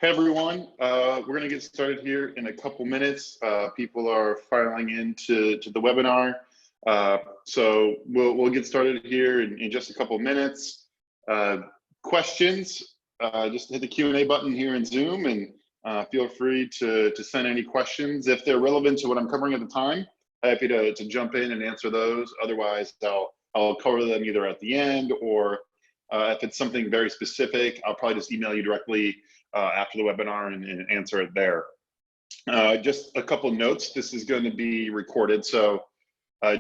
Hey everyone, we're going to get started here in a couple minutes. People are filing into the webinar, so we'll get started here in just a couple minutes. Questions? Just hit the Q&A button here in Zoom, and feel free to send any questions if they're relevant to what I'm covering at the time. Happy to jump in and answer those. Otherwise, I'll cover them either at the end, or if it's something very specific, I'll probably just email you directly after the webinar and answer it there. Just a couple notes. This is going to be recorded, so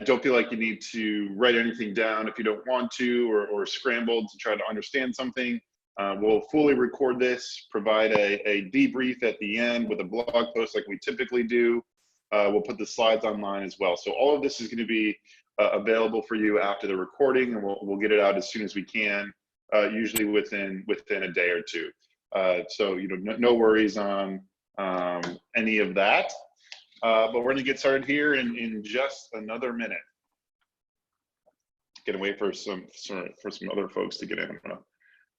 don't feel like you need to write anything down if you don't want to, or scramble to try to understand something. We'll fully record this, provide a debrief at the end with a blog post like we typically do. We'll put the slides online as well. So all of this is going to be available for you after the recording, and we'll get it out as soon as we can, usually within a day or two. So no worries on any of that, but we're going to get started here in just another minute. Gonna wait for some other folks to get in. I'm gonna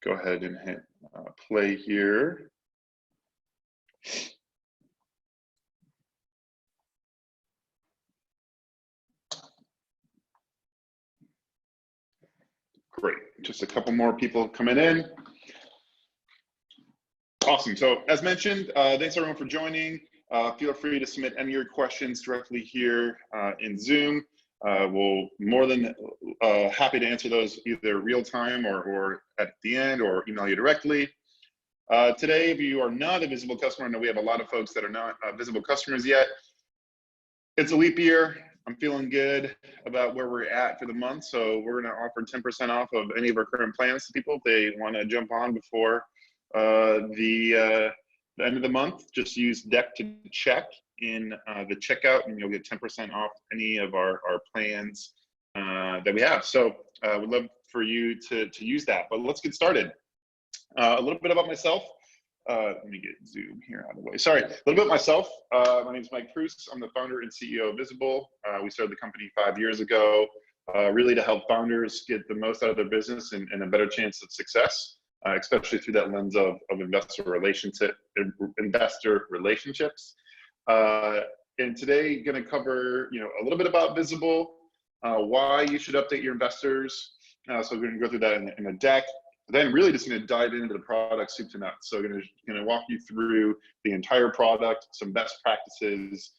go ahead and hit play here. Great, just a couple more people coming in. Awesome. So as mentioned, thanks everyone for joining. Feel free to submit any of your questions directly here in Zoom. We'll more than happy to answer those either real time or at the end, or email you directly. Today, if you are not a visible customer, I know we have a lot of folks that are not visible customers yet. It's a leap year. I'm feeling good about where we're at for the month. So we're going to offer 10% off of any of our current plans to people if they want to jump on before the end of the month. Just use deck to check in the checkout, and you'll get 10% off any of our plans that we have. So we'd love for you to use that. But let's get started. A little bit about myself. Let me get Zoom here out of the way. Sorry, a little bit about myself. My name is Mike Preuss. I'm the founder and CEO of Visible. We started the company 5 years ago, really to help founders get the most out of their business and a better chance of success. Especially through that lens of investor relationships. And today, going to cover a little bit about Visible, why you should update your investors. So we're going to go through that in a deck. Then really just going to dive into the product soup to nuts. So going to walk you through the entire product, some best practices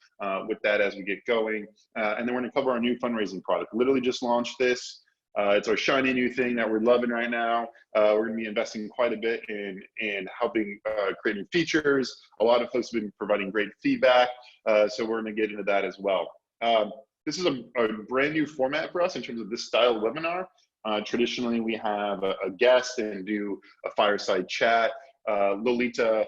with that as we get going, and then we're going to cover our new fundraising product. Literally just launched this. It's our shiny new thing that we're loving right now. We're going to be investing quite a bit in helping create new features. A lot of folks have been providing great feedback, so we're going to get into that as well. This is a brand new format for us in terms of this style of webinar. Traditionally, we have a guest and do a fireside chat. Lolita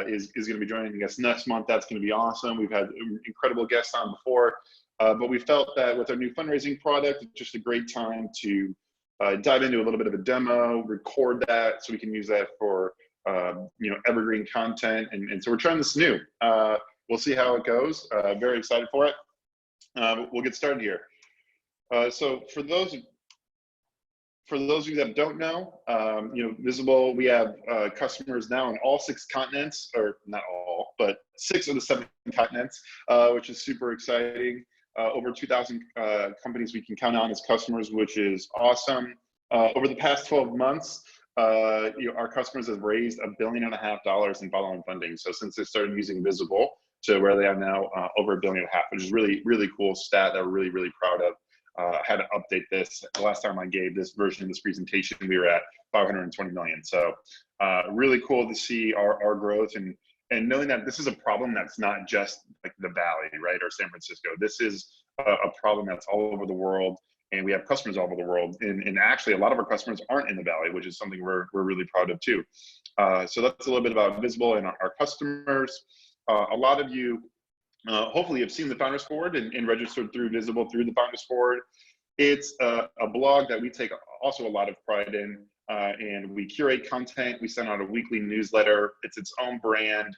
is going to be joining us next month. That's going to be awesome. We've had incredible guests on before. But we felt that with our new fundraising product, it's just a great time to dive into a little bit of a demo, record that so we can use that for evergreen content. And so we're trying this new. We'll see how it goes. Very excited for it. We'll get started here. So for those of you that don't know, Visible, we have customers now in all 6 continents, or not all, but 6 of the 7 continents, which is super exciting. Over 2,000 companies we can count on as customers, which is awesome. Over the past 12 months, our customers have raised $1.5 billion in follow-on funding. So since they started using Visible to where they are now, over $1.5 billion, which is really, really cool stat that we're really, really proud of. Had to update this. The last time I gave this version of this presentation, we were at 520 million. So really cool to see our growth and knowing that this is a problem that's not just like the Valley, right, or San Francisco. This is a problem that's all over the world, and we have customers all over the world. And actually, a lot of our customers aren't in the Valley, which is something we're really proud of too. So that's a little bit about Visible and our customers. A lot of you hopefully have seen the Founders Board and registered through Visible through the Founders Board. It's a blog that we take also a lot of pride in. And we curate content. We send out a weekly newsletter. It's its own brand.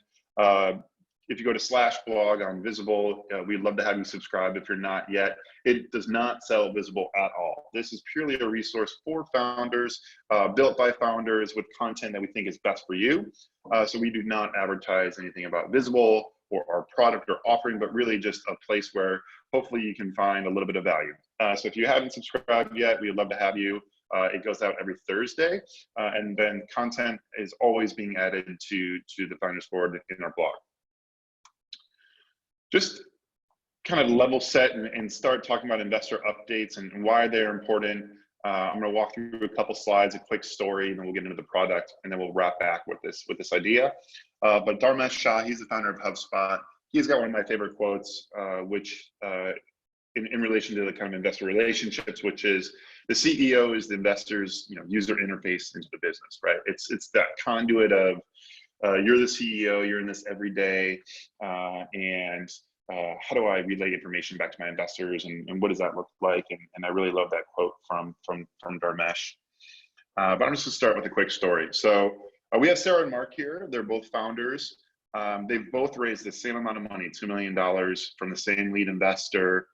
if you go to /blog on Visible, we'd love to have you subscribe if you're not yet. It does not sell Visible at all. This is purely a resource for founders, built by founders with content that we think is best for you. So we do not advertise anything about Visible or our product or offering, but really just a place where hopefully you can find a little bit of value. So if you haven't subscribed yet, we'd love to have you. It goes out every Thursday, and then content is always being added to the Founders Board in our blog. Just kind of level set and start talking about investor updates and why they're important. I'm going to walk through a couple slides, a quick story, and then we'll get into the product, and then we'll wrap back with this idea. But Dharmesh Shah, he's the founder of HubSpot. He's got one of my favorite quotes, which in relation to the kind of investor relationships, which is the CEO is the investor's user interface into the business, right? It's that conduit of you're the CEO, you're in this every day, and how do I relay information back to my investors, and what does that look like? And I really love that quote from Dharmesh. But I'm just gonna start with a quick story. So we have Sarah and Mark here. They're both founders. They've both raised the same amount of money, $2 million from the same lead investor.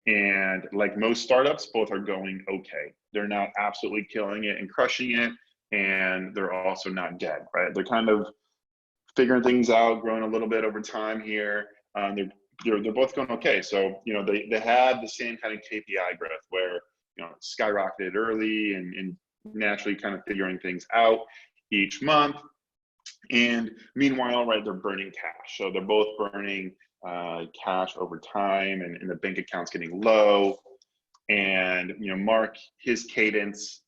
And like most startups, both are going okay. They're not absolutely killing it and crushing it, and they're also not dead, right? They're kind of figuring things out, growing a little bit over time here. They're both going okay. So they had the same kind of KPI growth where skyrocketed early and naturally kind of figuring things out each month. And meanwhile, right, they're burning cash. So they're both burning cash over time, and the bank account's getting low. And Mark, his cadence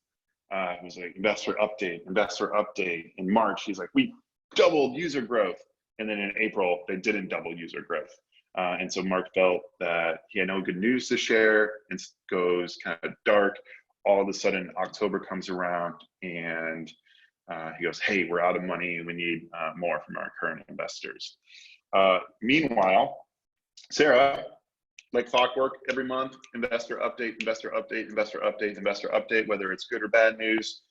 was like investor update. In March, he's like, we doubled user growth. And then in April, they didn't double user growth. And so Mark felt that he had no good news to share, and goes kind of dark. All of a sudden, October comes around, and he goes, hey, we're out of money. We need more from our current investors. Meanwhile, Sarah, like clockwork, every month, investor update, whether it's good or bad news,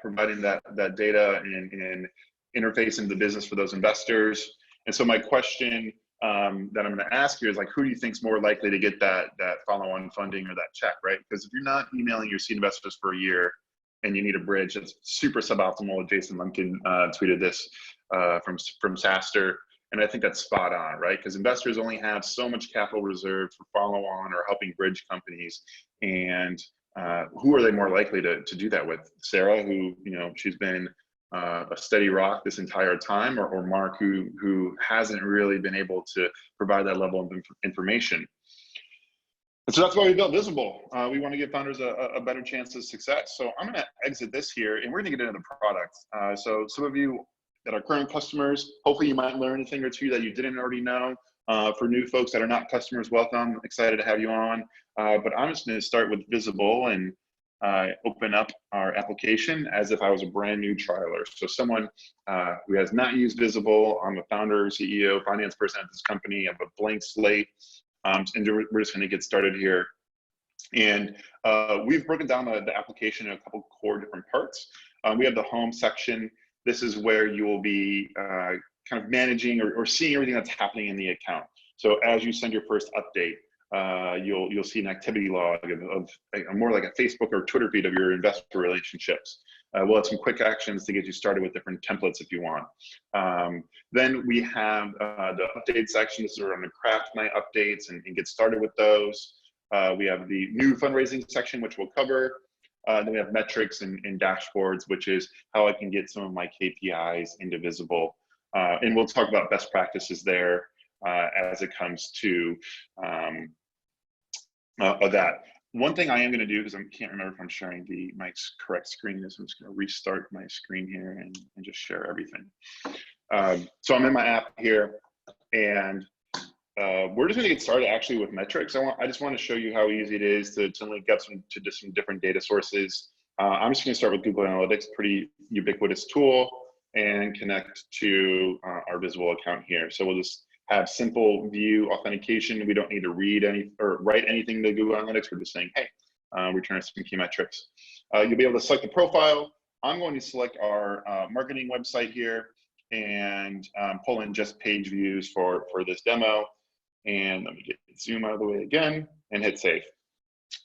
providing that data and interface into the business for those investors. And so my question that I'm going to ask you is, like, who do you think is more likely to get that follow-on funding or that check, right? Because if you're not emailing your seed investors for a year and you need a bridge, that's super suboptimal. Jason Lumpkin tweeted this from SaaStr, and I think that's spot on, right? Because investors only have so much capital reserved for follow-on or helping bridge companies, and who are they more likely to do that with? Sarah, who she's been a steady rock this entire time, or Mark, who hasn't really been able to provide that level of information. And so that's why we built Visible. We want to give founders a better chance of success. So I'm going to exit this here, and we're going to get into the product. So some of you that are current customers, hopefully you might learn a thing or two that you didn't already know. For new folks that are not customers, welcome. Excited to have you on. But I'm just going to start with Visible and open up our application as if I was a brand new trialer. So someone who has not used Visible, I'm a founder, CEO, finance person at this company. I have a blank slate. And we're just going to get started here. And we've broken down the application in a couple core different parts. We have the home section. This is where you will be kind of managing or seeing everything that's happening in the account. So as you send your first update, you'll see an activity log of more like a Facebook or Twitter feed of your investor relationships. We'll have some quick actions to get you started with different templates if you want. Then we have the update section. This is where I'm going to craft my updates and get started with those. We have the new fundraising section, which we'll cover. Then we have metrics and dashboards, which is how I can get some of my KPIs into Visible. And we'll talk about best practices there as it comes to that. One thing I am going to do, because I can't remember if I'm sharing my correct screen, is I'm just going to restart my screen here and just share everything. So I'm in my app here, and we're just going to get started actually with metrics. I just want to show you how easy it is to link up to some different data sources. I'm just going to start with Google Analytics, pretty ubiquitous tool, and connect to our Visible account here. So we'll just have simple view authentication. We don't need to read or write anything to Google Analytics. We're just saying, hey, return us some key metrics. You'll be able to select the profile. I'm going to select our marketing website here, and pull in just page views for this demo. And let me get Zoom out of the way again and hit save.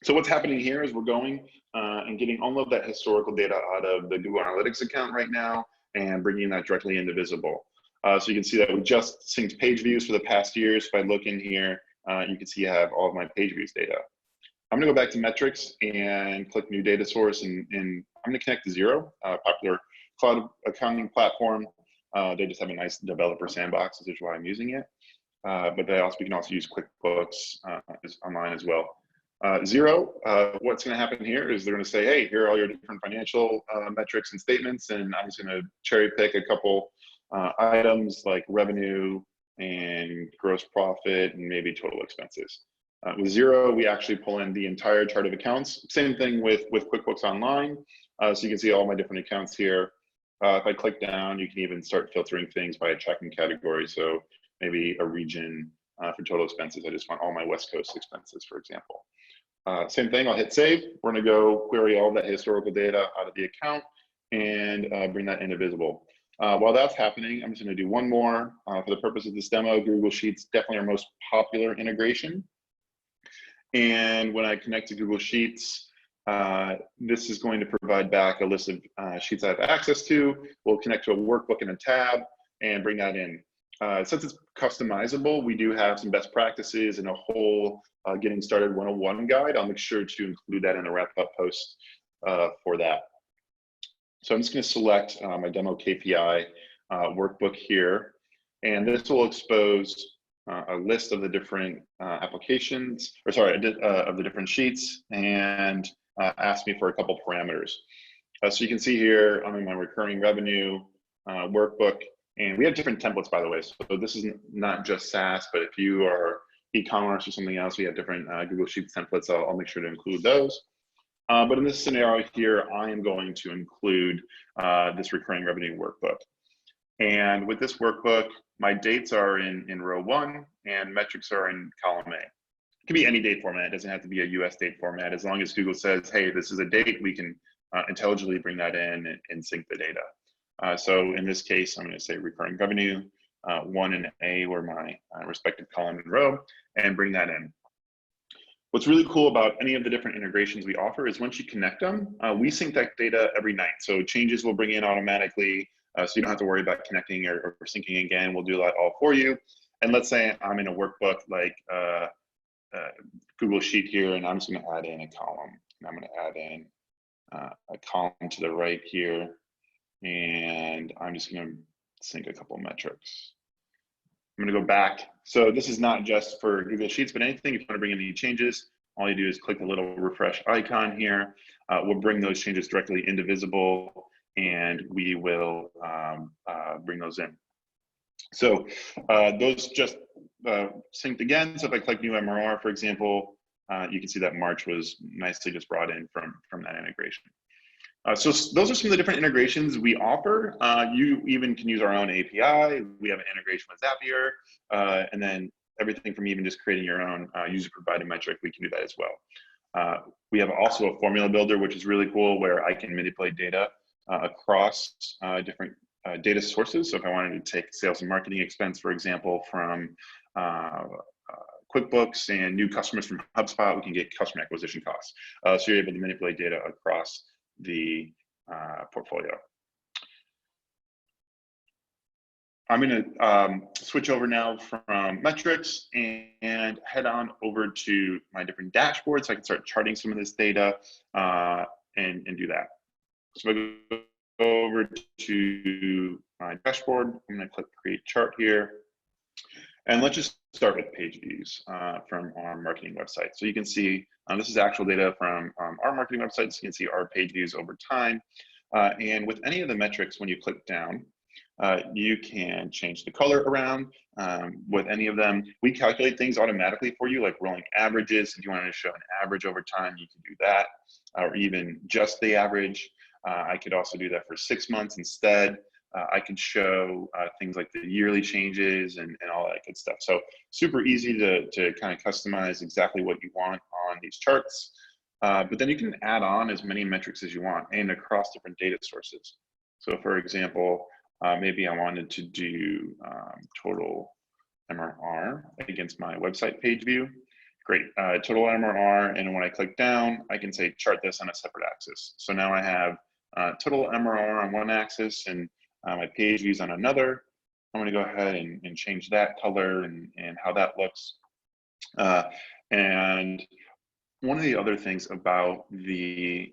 So what's happening here is we're going and getting all of that historical data out of the Google Analytics account right now and bringing that directly into Visible. So you can see that we just synced page views for the past years. If I look in here, you can see I have all of my page views data. I'm gonna go back to metrics and click new data source, and I'm gonna connect to Xero, popular cloud accounting platform. They just have a nice developer sandbox, which is why I'm using it. But we can also use QuickBooks online as well. Xero, what's going to happen here is they're going to say, hey, here are all your different financial metrics and statements, and I'm just going to cherry pick a couple items like revenue and gross profit and maybe total expenses. With Xero, we actually pull in the entire chart of accounts. Same thing with QuickBooks Online. So you can see all my different accounts here. If I click down, you can even start filtering things by a tracking category. So maybe a region for total expenses. I just want all my West Coast expenses, for example. Same thing, I'll hit save. We're gonna go query all that historical data out of the account and bring that into Visible. While that's happening, I'm just gonna do one more. For the purpose of this demo, Google Sheets, definitely our most popular integration. And when I connect to Google Sheets, this is going to provide back a list of sheets I have access to. We'll connect to a workbook and a tab and bring that in. Since it's customizable, we do have some best practices and a whole getting started 101 guide. I'll make sure to include that in a wrap-up post for that. So I'm just going to select my demo KPI workbook here, and this will expose a list of the different applications, or sorry, of the different sheets, and ask me for a couple parameters. So you can see here, I'm in my recurring revenue workbook. And we have different templates, by the way. So this is not just SaaS, but if you are e-commerce or something else, we have different Google Sheets templates. I'll make sure to include those. But in this scenario here, I am going to include this recurring revenue workbook. And with this workbook, my dates are in row 1 and metrics are in column A. It can be any date format. It doesn't have to be a US date format. As long as Google says, hey, this is a date, we can intelligently bring that in and sync the data. So in this case, I'm going to say recurring revenue, 1 and A were my respective column and row, and bring that in. What's really cool about any of the different integrations we offer is once you connect them, we sync that data every night. So changes will bring in automatically, so you don't have to worry about connecting or syncing again. We'll do that all for you. And let's say I'm in a workbook like Google Sheet here, and I'm just going to add in a column. And I'm going to add in a column to the right here. And I'm just going to sync a couple metrics. I'm going to go back. So this is not just for Google Sheets, but anything, if you want to bring in any changes, all you do is click the little refresh icon here. We'll bring those changes directly into Visible, and we will bring those in. So those just synced again. So if I click new MRR, for example, you can see that March was nicely just brought in from that integration. So those are some of the different integrations we offer. You even can use our own API. We have an integration with Zapier, and then everything from even just creating your own user-provided metric, we can do that as well. We have also a formula builder, which is really cool, where I can manipulate data across different data sources. So if I wanted to take sales and marketing expense, for example, from QuickBooks and new customers from HubSpot, we can get customer acquisition costs. So you're able to manipulate data across the portfolio. I'm going to switch over now from metrics and head on over to my different dashboards so I can start charting some of this data and do that. So I go over to my dashboard. I'm going to click create chart here. And let's just start with page views from our marketing website. So you can see this is actual data from our marketing website. So you can see our page views over time. And with any of the metrics, when you click down, you can change the color around with any of them. We calculate things automatically for you, like rolling averages. If you wanted to show an average over time, you can do that, or even just the average. I could also do that for 6 months instead. I could show things like the yearly changes and all that good stuff. So super easy to kind of customize exactly what you want on these charts. But then you can add on as many metrics as you want and across different data sources. So for example, Maybe I wanted to do total MRR against my website page view. Great, total MRR, and when I click down, I can say chart this on a separate axis. So now I have total MRR on one axis and my page views on another. I'm gonna go ahead and change that color and how that looks. And one of the other things about the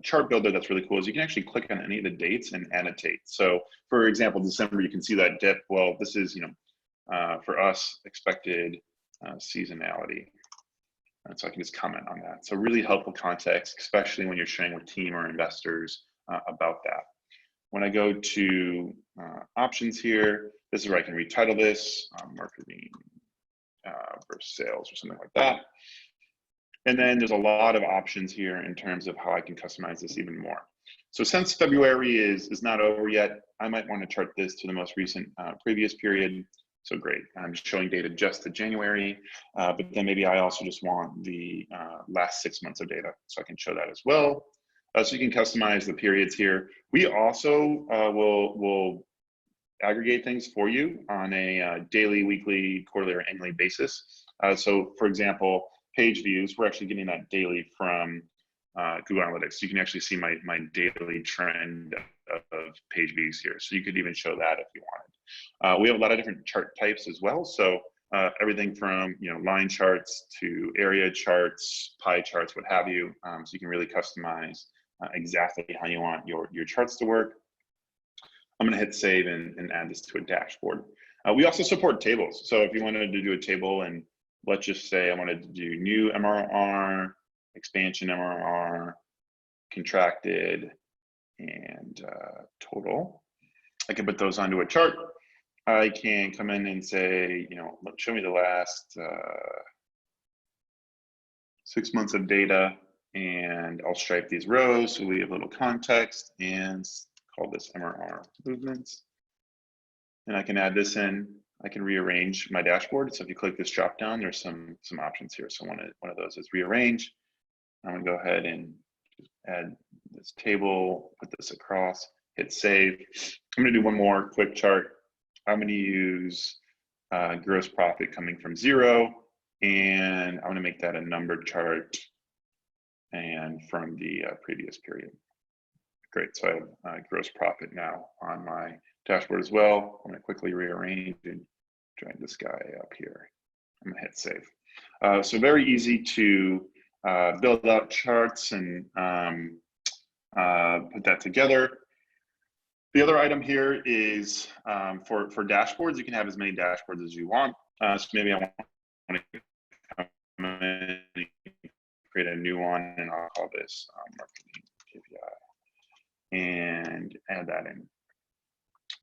chart builder that's really cool is you can actually click on any of the dates and annotate. So for example, December, you can see that dip. Well, this is, for us, expected seasonality. And so I can just comment on that. So really helpful context, especially when you're sharing with team or investors about that. When I go to options here, this is where I can retitle this, marketing versus sales or something like that. And then there's a lot of options here in terms of how I can customize this even more. So since February is not over yet, I might want to chart this to the most recent previous period. So great, I'm showing data just to January, but then maybe I also just want the last 6 months of data, so I can show that as well. So you can customize the periods here. We also will aggregate things for you on a daily, weekly, quarterly, or annually basis. So for example, page views, we're actually getting that daily from Google Analytics. You can actually see my daily trend of page views here. So you could even show that if you wanted. We have a lot of different chart types as well. So everything from line charts to area charts, pie charts, what have you. So you can really customize exactly how you want your charts to work. I'm gonna hit save and add this to a dashboard. We also support tables. So if you wanted to do a table and let's just say I wanted to do new MRR, expansion MRR, contracted, and total. I can put those onto a chart. I can come in and say, show me the last 6 months of data, and I'll stripe these rows so we have a little context and call this MRR movements. And I can add this in. I can rearrange my dashboard. So if you click this drop down, there's some options here. So one of those is rearrange. I'm gonna go ahead and add this table, put this across, hit save. I'm gonna do one more quick chart. I'm gonna use gross profit coming from 0, and I'm gonna make that a numbered chart and from the previous period. Great, so I have gross profit now on my dashboard as well. I'm gonna quickly rearrange and drag this guy up here. I'm gonna hit save. So very easy to build out charts and put that together. The other item here is for dashboards, you can have as many dashboards as you want. So maybe I want to come in and create a new one, and I'll call this marketing KPI and add that in.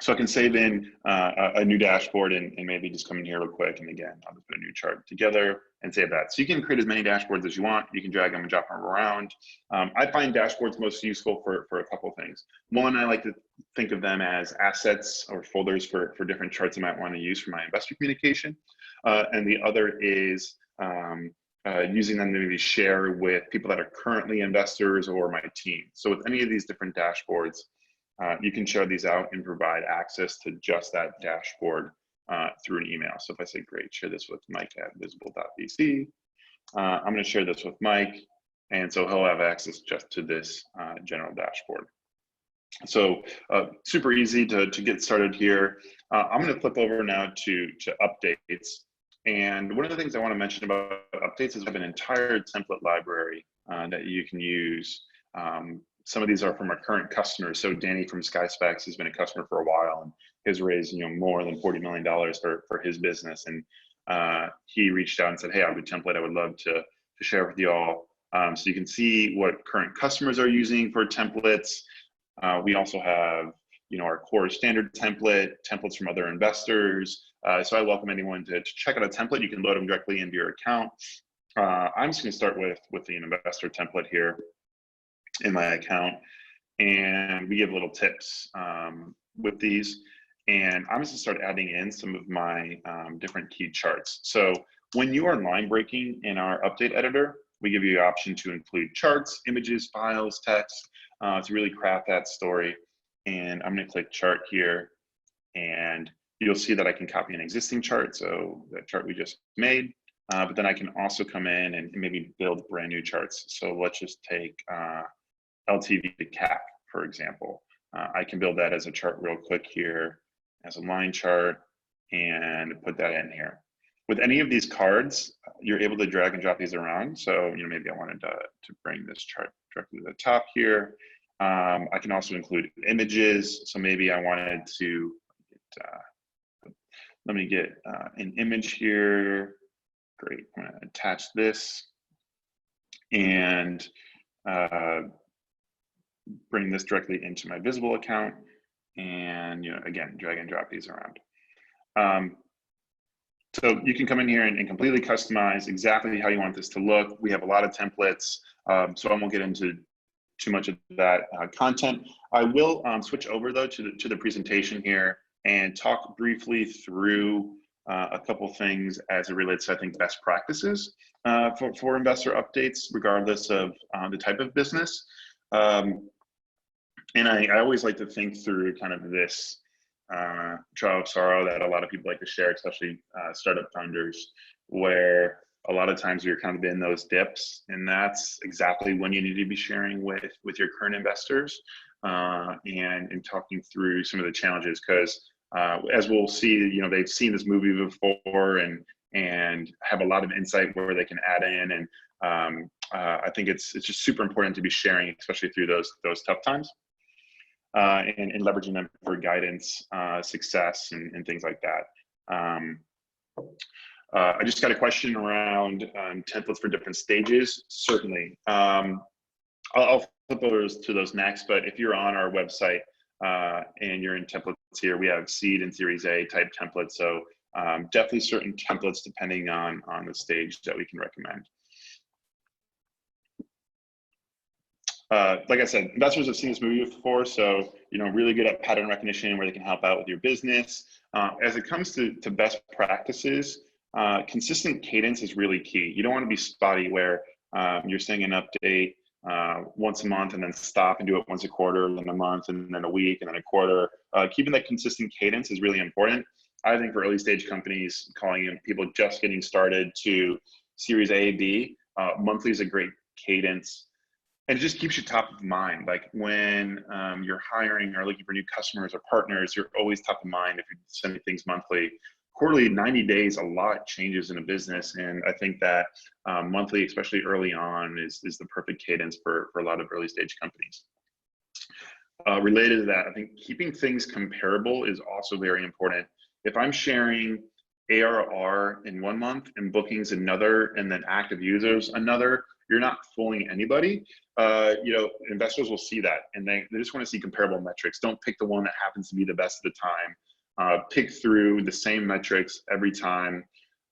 So I can save in a new dashboard and maybe just come in here real quick. And again, I'll just put a new chart together and save that. So you can create as many dashboards as you want. You can drag them and drop them around. I find dashboards most useful for a couple of things. One, I like to think of them as assets or folders for different charts I might want to use for my investor communication. And the other is using them to maybe share with people that are currently investors or my team. So with any of these different dashboards, you can share these out and provide access to just that dashboard through an email. So if I say, great, share this with Mike at visible.vc, I'm going to share this with Mike, and so he'll have access just to this general dashboard. So super easy to get started here. I'm going to flip over now to updates. And one of the things I want to mention about updates is we have an entire template library that you can use. Some of these are from our current customers. So Danny from SkySpecs has been a customer for a while and has raised more than $40 million for his business. And he reached out and said, hey, I have a template I would love to share with you all. So you can see what current customers are using for templates. We also have our core standard templates from other investors. So I welcome anyone to check out a template. You can load them directly into your account. I'm just going to start with the investor template here in my account, and we give little tips with these. And I'm just gonna start adding in some of my different key charts. So when you are line breaking in our update editor, we give you the option to include charts, images, files, text to really craft that story. and I'm going to click chart here, and you'll see that I can copy an existing chart, so that chart we just made, but then I can also come in and maybe build brand new charts. So let's just take LTV to CAC, for example. I can build that as a chart real quick here, as a line chart, and put that in here. With any of these cards, you're able to drag and drop these around. So, maybe I wanted to bring this chart directly to the top here. I can also include images. So maybe I wanted to, let me get an image here. Great, I'm gonna attach this and bring this directly into my visible account. And, again, drag and drop these around. So you can come in here and completely customize exactly how you want this to look. We have a lot of templates, so I won't get into too much of that content. I will switch over though to the presentation here and talk briefly through a couple things as it relates to, I think, best practices for investor updates, regardless of the type of business. And I always like to think through kind of this trial of sorrow that a lot of people like to share, especially startup founders, where a lot of times you're kind of in those dips, and that's exactly when you need to be sharing with your current investors and talking through some of the challenges, because as we'll see, they've seen this movie before and have a lot of insight where they can add in, and I think it's just super important to be sharing, especially through those tough times. And leveraging them for guidance, success, and things like that. I just got a question around templates for different stages. Certainly, I'll flip over to those next. But if you're on our website and you're in templates here, we have seed and Series A type templates. So definitely certain templates depending on the stage that we can recommend. Like I said, investors have seen this movie before, so really good at pattern recognition where they can help out with your business. As it comes to best practices, consistent cadence is really key. You don't want to be spotty where you're sending an update once a month and then stop and do it once a quarter, and then a month, and then a week, and then a quarter. Keeping that consistent cadence is really important. I think for early stage companies, calling in people just getting started to Series A, B, monthly is a great cadence. And it just keeps you top of mind. Like when you're hiring or looking for new customers or partners, you're always top of mind if you're sending things monthly. Quarterly, 90 days, a lot changes in a business. And I think that monthly, especially early on, is the perfect cadence for a lot of early stage companies. Related to that, I think keeping things comparable is also very important. If I'm sharing ARR in one month and bookings another, and then active users another, you're not fooling anybody. Investors will see that, and they just want to see comparable metrics. Don't pick the one that happens to be the best of the time. Pick through the same metrics every time.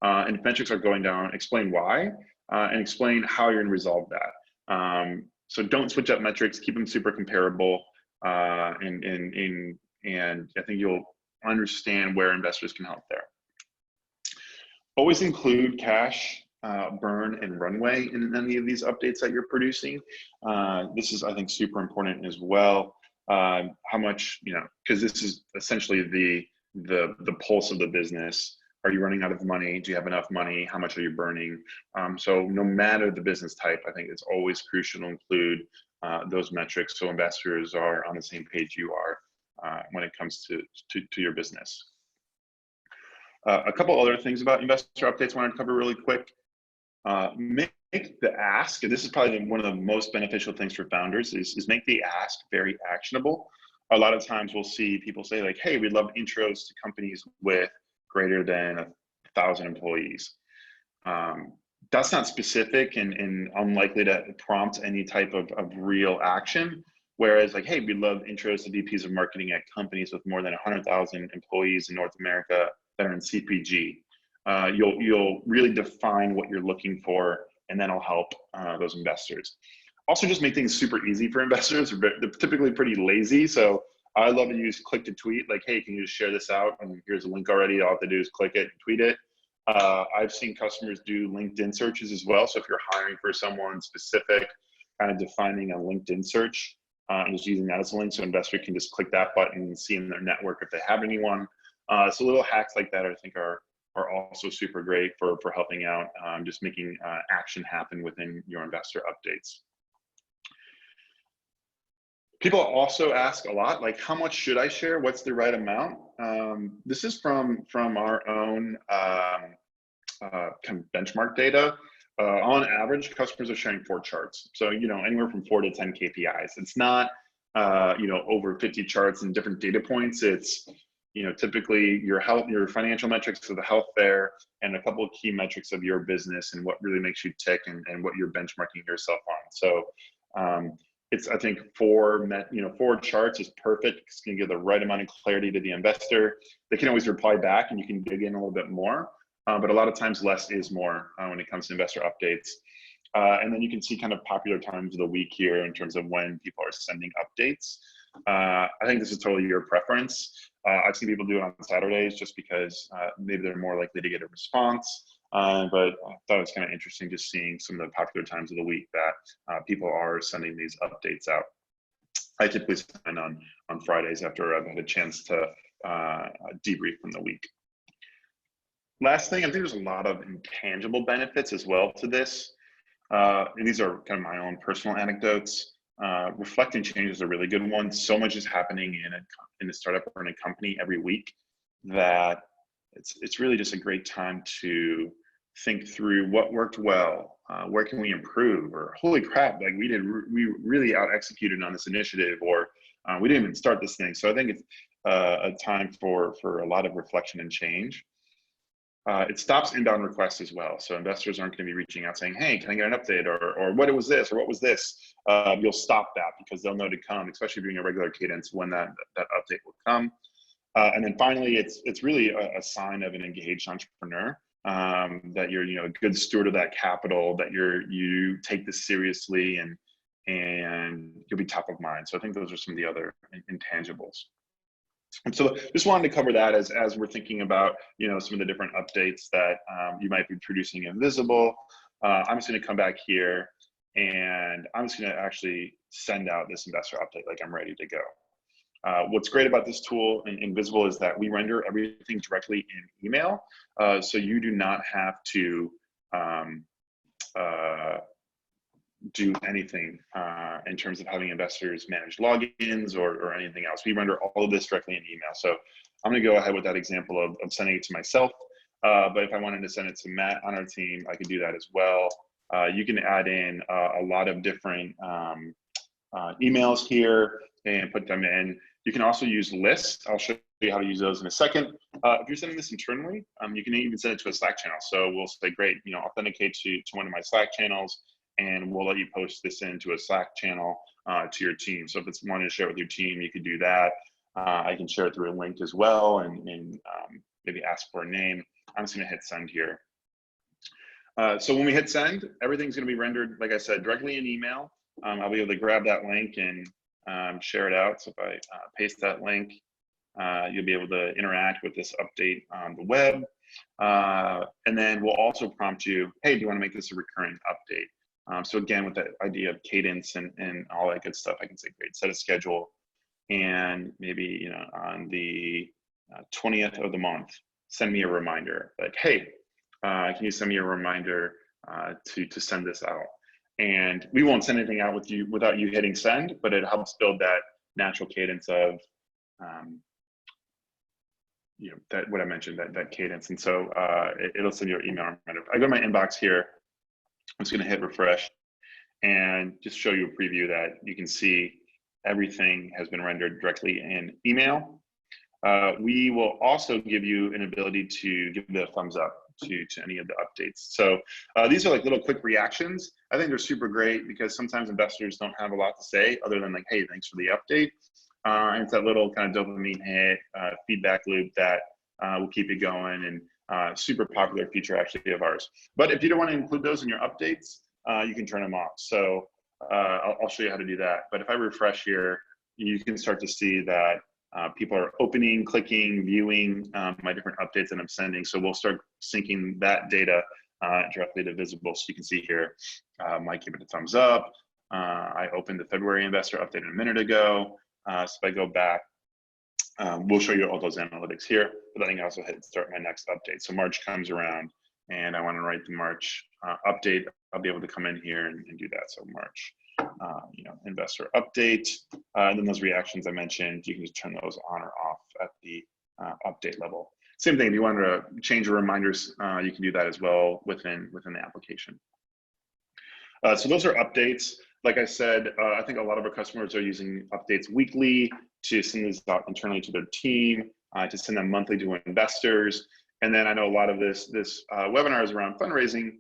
And if metrics are going down, explain why, and explain how you're going to resolve that. So don't switch up metrics. Keep them super comparable, and I think you'll understand where investors can help there. Always include cash burn and runway in any of these updates that you're producing. This is, I think, super important as well. How much, because this is essentially the pulse of the business. Are you running out of money? Do you have enough money? How much are you burning? So no matter the business type, I think it's always crucial to include those metrics so investors are on the same page you are when it comes to your business. A couple other things about investor updates I wanted to cover really quick. Make the ask, and this is probably one of the most beneficial things for founders, is make the ask very actionable. A lot of times we'll see people say like, hey, we'd love intros to companies with greater than 1,000 employees. That's not specific and unlikely to prompt any type of real action. Whereas like, hey, we'd love intros to VPs of marketing at companies with more than 100,000 employees in North America that are in CPG. You'll really define what you're looking for, and then it'll help those investors. Also, just make things super easy for investors. They're typically pretty lazy, so I love to use click to tweet. Like, hey, can you just share this out? And here's a link already. All I have to do is click it and tweet it. I've seen customers do LinkedIn searches as well. So if you're hiring for someone specific, kind of defining a LinkedIn search and just using that as a link so investor can just click that button and see in their network if they have anyone. So little hacks like that I think are also super great for helping out, just making action happen within your investor updates. People also ask a lot, like, how much should I share? What's the right amount? This is from our own kind of benchmark data. On average, customers are sharing 4 charts. So, anywhere from 4 to 10 KPIs. It's not, over 50 charts and different data points. It's, typically your financial metrics of the health there, and a couple of key metrics of your business and what really makes you tick and what you're benchmarking yourself on. So, it's, I think 4 charts is perfect. It's going to give the right amount of clarity to the investor. They can always reply back and you can dig in a little bit more. But a lot of times less is more when it comes to investor updates. And then you can see kind of popular times of the week here in terms of when people are sending updates. I think this is totally your preference. I've seen people do it on Saturdays just because maybe they're more likely to get a response. But I thought it was kind of interesting just seeing some of the popular times of the week that people are sending these updates out. I typically send on Fridays after I've had a chance to debrief from the week. Last thing, I think there's a lot of intangible benefits as well to this. And these are kind of my own personal anecdotes. Reflecting change is a really good one. So much is happening in a startup or in a company every week that it's really just a great time to think through what worked well, where can we improve, or holy crap, like we really out executed on this initiative, or we didn't even start this thing. So I think it's a time for a lot of reflection and change. It stops inbound requests as well. So investors aren't going to be reaching out saying, hey, can I get an update, or what was this, or what was this? You'll stop that because they'll know to come, especially during a regular cadence when that update will come. And then finally, it's really a sign of an engaged entrepreneur, that you're a good steward of that capital, that you take this seriously, and you'll be top of mind. So I think those are some of the other intangibles. And so just wanted to cover that as we're thinking about some of the different updates that you might be producing in Visible. I'm just going to come back here and I'm just going to actually send out this investor update like I'm ready to go. What's great about this tool in Visible is that we render everything directly in email, so you do not have to do anything in terms of having investors manage logins or anything else. We render all of this directly in email. So I'm going to go ahead with that example of sending it to myself. But if I wanted to send it to Matt on our team, I could do that as well. You can add in a lot of different emails here and put them in. You can also use lists. I'll show you how to use those in a second. If you're sending this internally, you can even send it to a Slack channel. So we'll say, great, authenticate to one of my Slack channels, and we'll let you post this into a Slack channel to your team. So if it's wanting to share with your team, you could do that. I can share it through a link as well, and maybe ask for a name. I'm just going to hit send here. So when we hit send, everything's going to be rendered, like I said, directly in email. I'll be able to grab that link and share it out. So if I paste that link, you'll be able to interact with this update on the web. And then we'll also prompt you, hey, do you want to make this a recurring update? So again, with that idea of cadence and all that good stuff, I can say, great, set a schedule. And maybe, on the 20th of the month, send me a reminder like, hey, can you send me a reminder to send this out? And we won't send anything out without you hitting send, but it helps build that natural cadence of, that what I mentioned, that cadence. And so it'll send you an email reminder. I go to my inbox here. I'm just going to hit refresh and just show you a preview that you can see everything has been rendered directly in email. We will also give you an ability to give the thumbs up to any of the updates. So these are like little quick reactions. I think they're super great because sometimes investors don't have a lot to say other than like, hey, thanks for the update. And it's that little kind of dopamine hit feedback loop that will keep you going, and super popular feature actually of ours. But if you don't want to include those in your updates, you can turn them off. So I'll show you how to do that. But if I refresh here, you can start to see that people are opening, clicking, viewing my different updates that I'm sending. So we'll start syncing that data directly to Visible. So you can see here, Mike gave it a thumbs up. I opened the February investor update a minute ago. So if I go back, we'll show you all those analytics here, but then I can also hit start my next update. So March comes around and I want to write the March update. I'll be able to come in here and do that. So March, investor update, and then those reactions I mentioned, you can just turn those on or off at the update level. Same thing, if you want to change your reminders, you can do that as well within the application. So those are updates. Like I said, I think a lot of our customers are using updates weekly to send these out internally to their team, to send them monthly to investors. And then I know a lot of this webinar is around fundraising.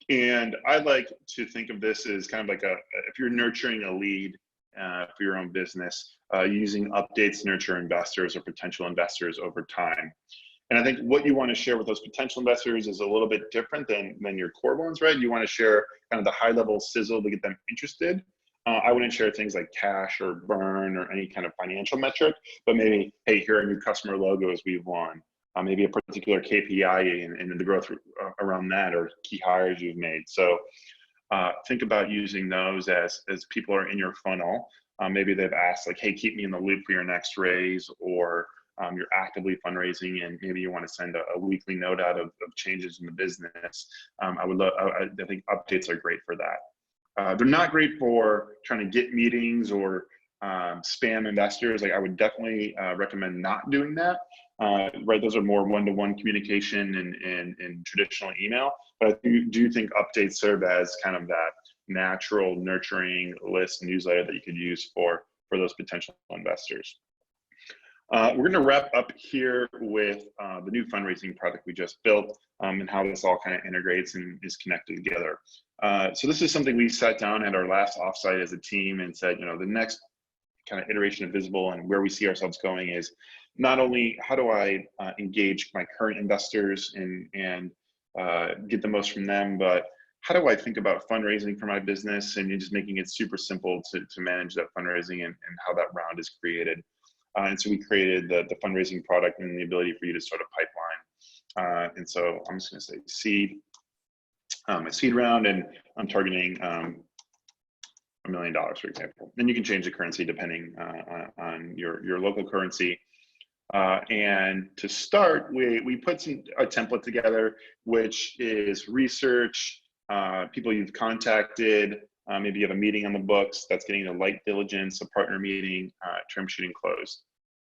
And I like to think of this as kind of like if you're nurturing a lead for your own business, using updates to nurture investors or potential investors over time. And I think what you want to share with those potential investors is a little bit different than your core ones, right? You want to share kind of the high level sizzle to get them interested. I wouldn't share things like cash or burn or any kind of financial metric, but maybe, hey, here are new customer logos we've won. Maybe a particular KPI and the growth around that, or key hires you've made. So think about using those as people are in your funnel. Maybe they've asked like, hey, keep me in the loop for your next raise, or you're actively fundraising and maybe you want to send a weekly note out of changes in the business. I think updates are great for that. They're not great for trying to get meetings or spam investors. Like I would definitely recommend not doing that. Right, those are more one-to-one communication and traditional email. But I do think updates serve as kind of that natural nurturing list newsletter that you could use for those potential investors. We're going to wrap up here with the new fundraising product we just built and how this all kind of integrates and is connected together. So this is something we sat down at our last offsite as a team and said, the next kind of iteration of Visible and where we see ourselves going is not only how do I engage my current investors and get the most from them, but how do I think about fundraising for my business and just making it super simple to manage that fundraising and how that round is created. And so we created the fundraising product and the ability for you to start a pipeline. And so I'm just going to say seed, a seed round, and I'm targeting $1 million, for example. And you can change the currency depending on your local currency. And to start, we put a template together, which is research, people you've contacted, maybe you have a meeting on the books that's getting a light diligence, a partner meeting, term sheet and close.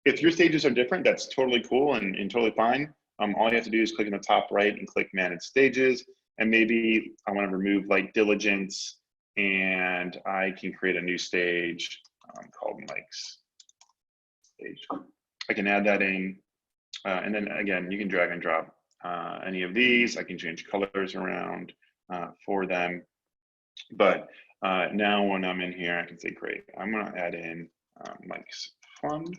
If your stages are different, that's totally cool and totally fine. All you have to do is click in the top right and click manage stages. And maybe I want to remove light diligence and I can create a new stage called Mike's stage. I can add that in. And then again, you can drag and drop any of these. I can change colors around for them. But now when I'm in here, I can say, great, I'm going to add in Mike's Fund.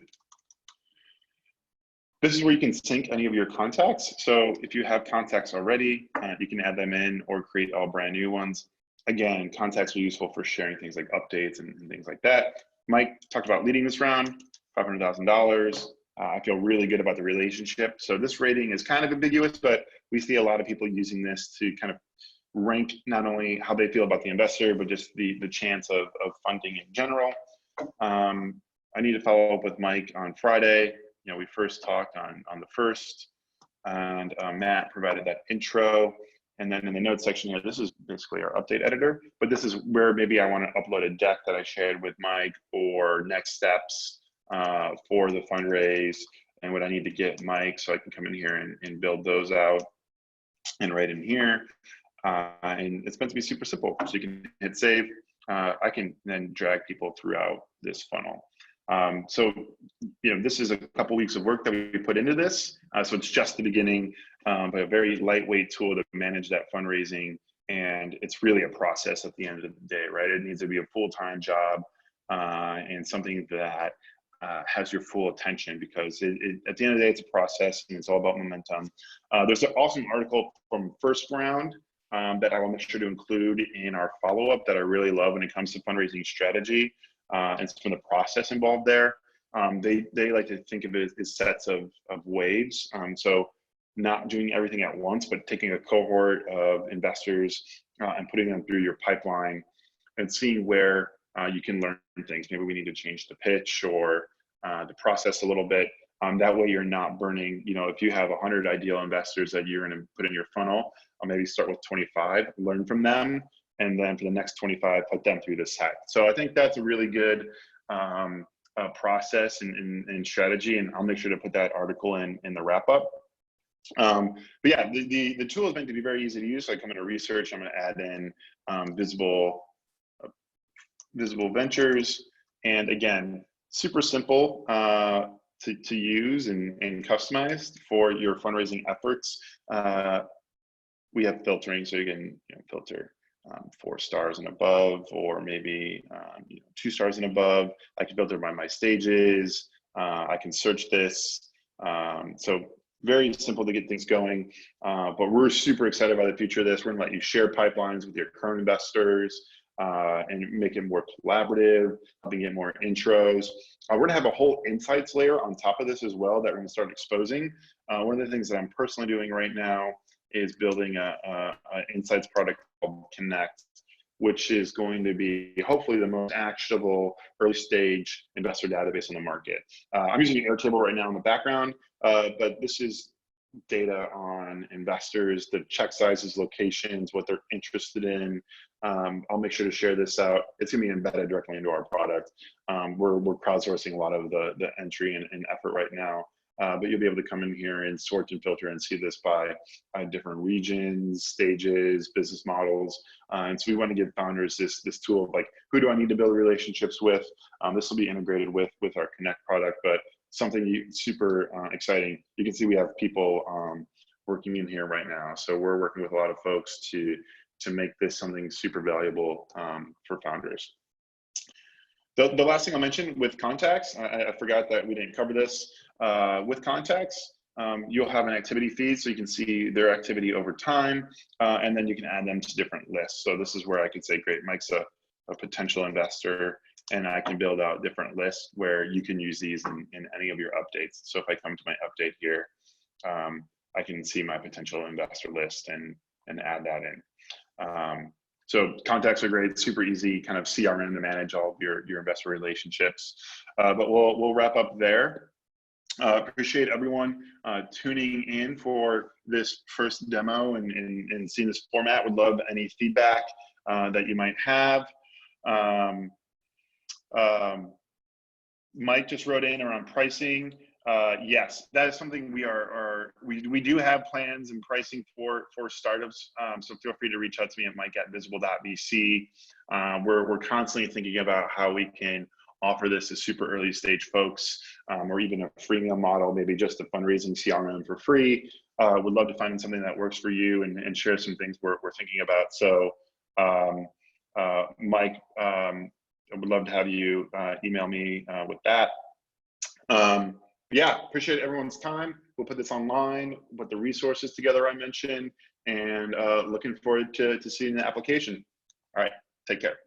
This is where you can sync any of your contacts. So if you have contacts already, you can add them in or create all brand new ones. Again, contacts are useful for sharing things like updates and things like that. Mike talked about leading this round, $500,000. I feel really good about the relationship. So this rating is kind of ambiguous, but we see a lot of people using this to kind of rank not only how they feel about the investor, but just the chance of funding in general. I need to follow up with Mike on Friday. We first talked on the 1st, and Matt provided that intro. And then in the notes section here, this is basically our update editor, but this is where maybe I want to upload a deck that I shared with Mike or next steps for the fundraise and what I need to get Mike so I can come in here and build those out and write in here. And it's meant to be super simple. So you can hit save. I can then drag people throughout this funnel. So, this is a couple weeks of work that we put into this. So it's just the beginning, but a very lightweight tool to manage that fundraising. And it's really a process at the end of the day, right? It needs to be a full-time job and something that has your full attention, because at the end of the day, it's a process and it's all about momentum. There's an awesome article from first round that I will make sure to include in our follow-up that I really love when it comes to fundraising strategy. And some of the process involved there. They like to think of it as sets of waves. So not doing everything at once, but taking a cohort of investors and putting them through your pipeline and seeing where you can learn things. Maybe we need to change the pitch or the process a little bit. That way you're not burning, if you have 100 ideal investors that you're going to put in your funnel, I'll maybe start with 25, learn from them, and then for the next 25, put them through this hack. So I think that's a really good process and strategy, and I'll make sure to put that article in the wrap up. But yeah, the tool is meant to be very easy to use. So I come into research, I'm going to add in visible ventures, and again, super simple to use and customized for your fundraising efforts. We have filtering, so you can filter 4 stars and above, or maybe 2 stars and above. I can filter by my stages. I can search this. So very simple to get things going, but we're super excited by the future of this. We're gonna let you share pipelines with your current investors and make it more collaborative, helping get more intros. We're gonna have a whole insights layer on top of this as well that we're gonna start exposing. One of the things that I'm personally doing right now is building a insights product called Connect, which is going to be hopefully the most actionable early stage investor database on the market. I'm using Airtable right now in the background, but this is data on investors, the check sizes, locations, what they're interested in. I'll make sure to share this out. It's gonna be embedded directly into our product. We're crowdsourcing a lot of the entry and effort right now. But you'll be able to come in here and sort and filter and see this by different regions, stages, business models. And so we want to give founders this tool of like, who do I need to build relationships with? This will be integrated with our Connect product, but something super exciting. You can see we have people working in here right now. So we're working with a lot of folks to make this something super valuable for founders. The last thing I'll mention with contacts, I forgot that we didn't cover this. With contacts, you'll have an activity feed so you can see their activity over time, and then you can add them to different lists. So this is where I could say, great, Mike's a potential investor, and I can build out different lists where you can use these in any of your updates. So if I come to my update here, I can see my potential investor list and add that in. So contacts are great, super easy, kind of CRM to manage all of your investor relationships. But we'll wrap up there. Appreciate everyone tuning in for this first demo and seeing this format. Would love any feedback that you might have. Mike just wrote in around pricing. Yes, that is something we do have plans and pricing for startups. So feel free to reach out to me at mike@visible.vc. We're constantly thinking about how we can offer this to super early stage folks, or even a freemium model, maybe just a fundraising CRM for free. Would love to find something that works for you and share some things we're thinking about. So Mike, I would love to have you email me with that. Yeah, appreciate everyone's time. We'll put this online, put the resources together I mentioned, and looking forward to seeing the application. All right, take care.